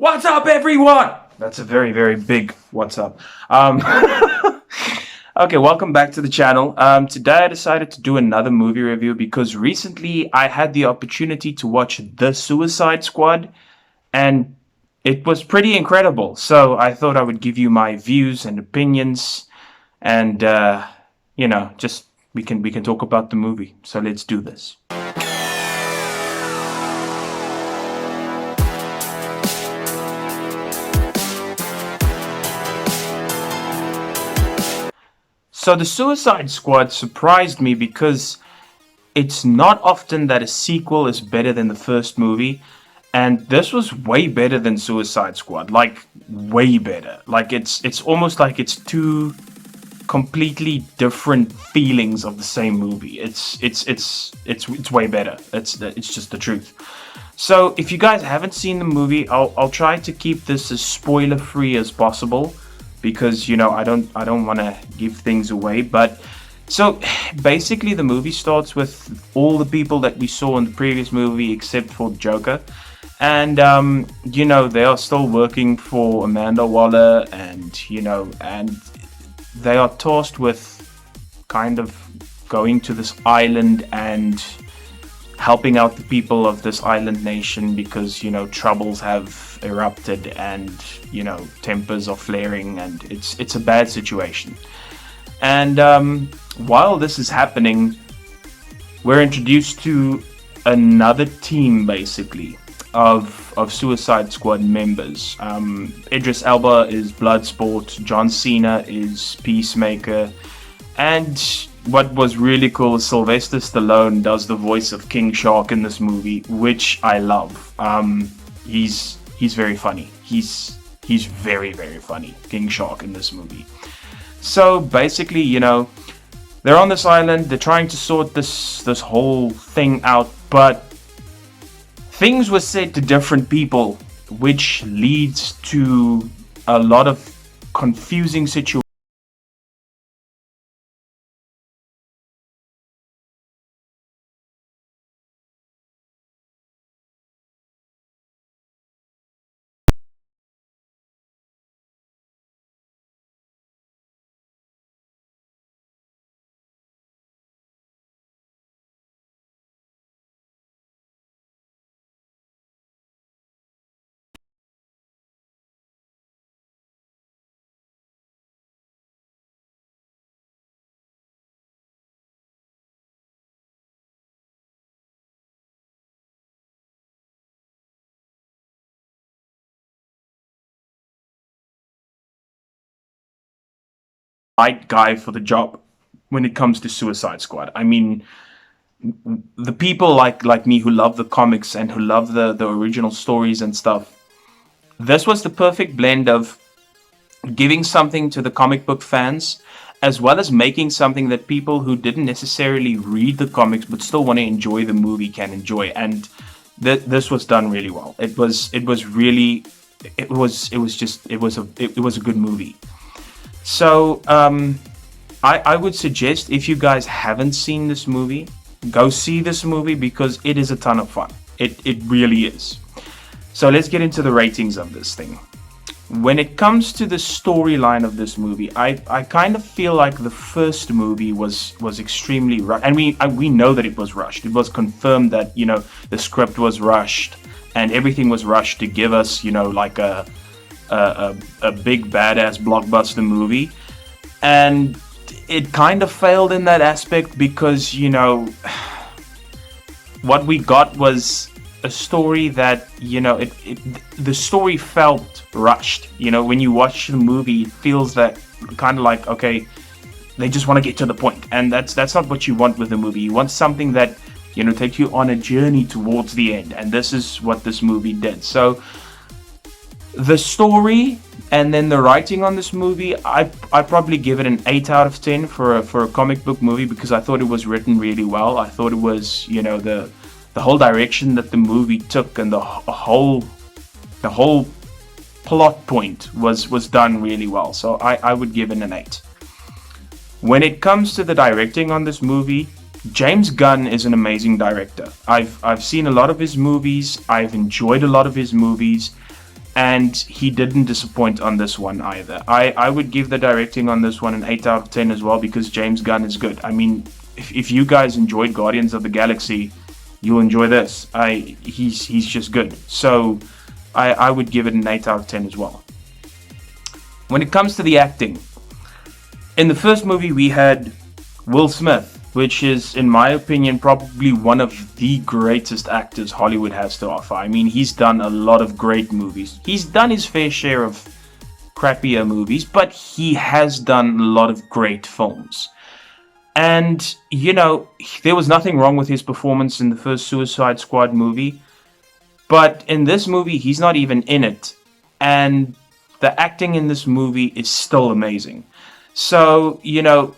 What's up, everyone? That's a very, very big what's up. Okay, welcome back to the channel. Today I decided to do another movie review because recently I had the opportunity to watch The Suicide Squad, and it was pretty incredible. So I thought I would give you my views and opinions, and just we can talk about the movie. So let's do this. So The Suicide Squad surprised me because it's not often that a sequel is better than the first movie, and this was way better than Suicide Squad. Like way better. Like it's almost like it's two completely different feelings of the same movie. It's way better. It's just the truth. So if you guys haven't seen the movie, I'll try to keep this as spoiler free as possible, because I don't want to give things away. But so basically the movie starts with all the people that we saw in the previous movie except for Joker, and they are still working for Amanda Waller, and they are tasked with kind of going to this island and helping out the people of this island nation because troubles have erupted, and tempers are flaring, and it's a bad situation. And while this is happening, we're introduced to another team basically of Suicide Squad members. Idris Elba is Bloodsport, John Cena is Peacemaker, and what was really cool is Sylvester Stallone does the voice of King Shark in this movie, which I love. He's very funny. He's very, very funny, King Shark, in this movie. So basically, they're on this island. They're trying to sort this whole thing out, but things were said to different people, which leads to a lot of confusing situations. Right guy for the job when it comes to Suicide Squad. I mean, the people like me who love the comics and who love the original stories and stuff. This was the perfect blend of giving something to the comic book fans, as well as making something that people who didn't necessarily read the comics but still want to enjoy the movie can enjoy. And this was done really well. It was a good movie. So I would suggest, if you guys haven't seen this movie, go see this movie because it is a ton of fun. It really is. So let's get into the ratings of this thing. When it comes to the storyline of this movie, I kind of feel like the first movie was extremely rushed, and we know that it was rushed. It was confirmed that the script was rushed and everything was rushed to give us like a big badass blockbuster movie, and it kind of failed in that aspect because what we got was a story that the story felt rushed. When you watch the movie, it feels that kind of like, okay, they just want to get to the point, and that's not what you want with a movie. You want something that takes you on a journey towards the end, and this is what this movie did. So the story and then the writing on this movie, I probably give it an 8 out of 10 for a comic book movie, because I thought it was written really well. I thought it was the whole direction that the movie took, and the whole plot point was done really well. So I would give it an 8. When it comes to the directing on this movie, James Gunn is an amazing director. I've seen a lot of his movies. I've enjoyed a lot of his movies. and he didn't disappoint on this one either. I would give the directing on this one an 8 out of 10 as well, because James Gunn is good. I mean, if you guys enjoyed Guardians of the Galaxy, you'll enjoy this. He's just good. So I would give it an 8 out of 10 as well. When it comes to the acting, in the first movie we had Will Smith, which is, in my opinion, probably one of the greatest actors Hollywood has to offer. I mean, he's done a lot of great movies. He's done his fair share of crappier movies, but he has done a lot of great films. And, you know, there was nothing wrong with his performance in the first Suicide Squad movie. But in this movie, he's not even in it. And the acting in this movie is still amazing. So, you know,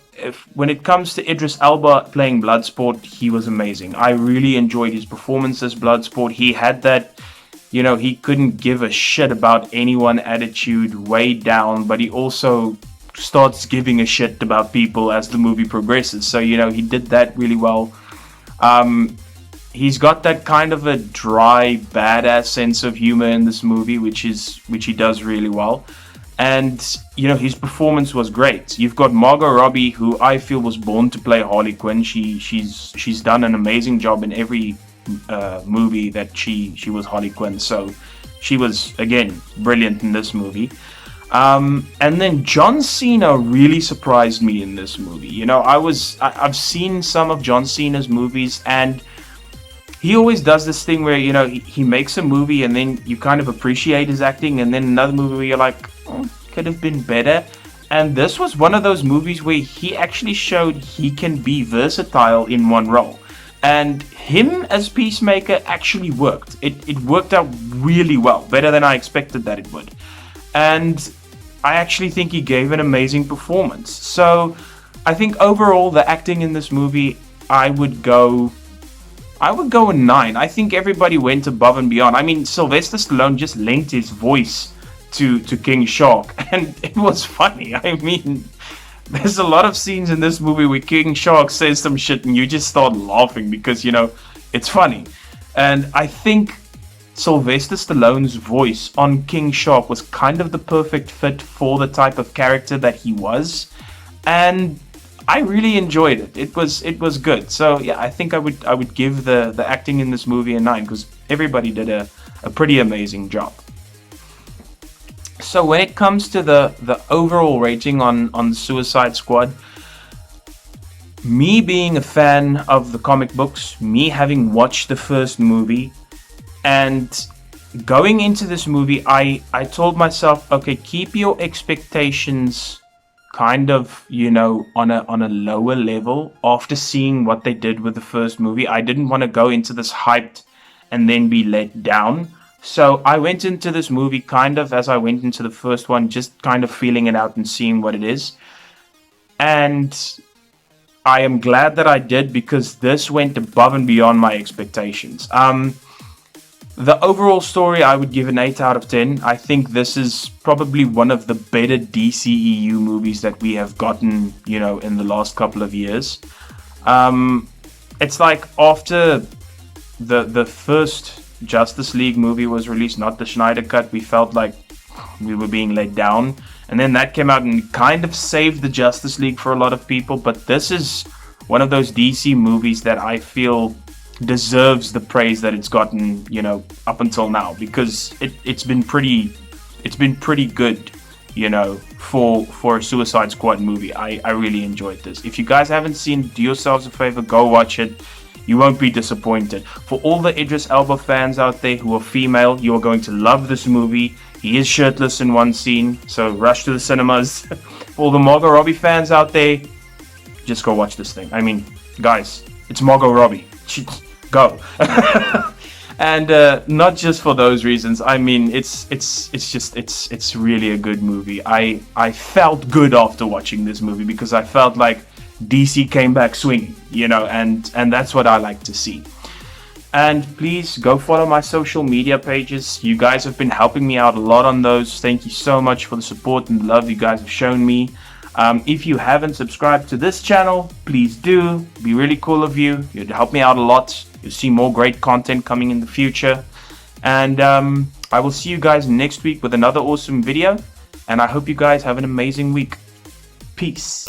when it comes to Idris Elba playing Bloodsport, he was amazing. I really enjoyed his performance as Bloodsport. He had that, you know, he couldn't give a shit about anyone attitude way down, but he also starts giving a shit about people as the movie progresses. So, you know, he did that really well. He's got that kind of a dry, badass sense of humor in this movie, which he does really well. And, you know, his performance was great. You've got Margot Robbie, who I feel was born to play Harley Quinn. She's done an amazing job in every movie that she was Harley Quinn. So she was, again, brilliant in this movie. And then John Cena really surprised me in this movie. You know, I've seen some of John Cena's movies, and he always does this thing where, you know, he makes a movie and then you kind of appreciate his acting, and then another movie where you're like, oh, could have been better. And this was one of those movies where he actually showed he can be versatile in one role. And him as Peacemaker actually worked. It worked out really well, better than I expected that it would. And I actually think he gave an amazing performance. So I think overall the acting in this movie, I would go a 9. I think everybody went above and beyond. I mean, Sylvester Stallone just lent his voice to King Shark, and it was funny. I mean, there's a lot of scenes in this movie where King Shark says some shit and you just start laughing because, you know, it's funny. And I think Sylvester Stallone's voice on King Shark was kind of the perfect fit for the type of character that he was. And I really enjoyed it. It was good. So yeah, I think I would give the acting in this movie a 9, because everybody did a pretty amazing job. So when it comes to the overall rating on the Suicide Squad, me being a fan of the comic books, me having watched the first movie, and going into this movie, I told myself, okay, keep your expectations kind of, you know, on a lower level after seeing what they did with the first movie. I didn't want to go into this hyped and then be let down. So I went into this movie kind of as I went into the first one, just kind of feeling it out and seeing what it is. And I am glad that I did, because this went above and beyond my expectations. The overall story, I would give an 8 out of 10. I think this is probably one of the better DCEU movies that we have gotten, you know, in the last couple of years. It's like after the first Justice League movie was released, not the Snyder Cut, we felt like we were being let down. And then that came out and kind of saved the Justice League for a lot of people. But this is one of those DC movies that I feel deserves the praise that it's gotten, you know, up until now, because it's been pretty good, you know, for a Suicide Squad movie. I really enjoyed this. If you guys haven't seen, do yourselves a favor, go watch it. You won't be disappointed. For all the Idris Elba fans out there who are female, you are going to love this movie. He is shirtless in one scene, so rush to the cinemas. For all the Margot Robbie fans out there, just go watch this thing. I mean, guys, it's Margot Robbie. Go. And not just for those reasons. I mean, it's really a good movie. I felt good after watching this movie, because I felt like DC came back swinging, you know, and that's what I like to see. And please go follow my social media pages. You guys have been helping me out a lot on those. Thank you so much for the support and the love you guys have shown me. If you haven't subscribed to this channel, please do. It'd be really cool of you. You'd help me out a lot. You'll see more great content coming in the future. And I will see you guys next week with another awesome video, and I hope you guys have an amazing week. Peace.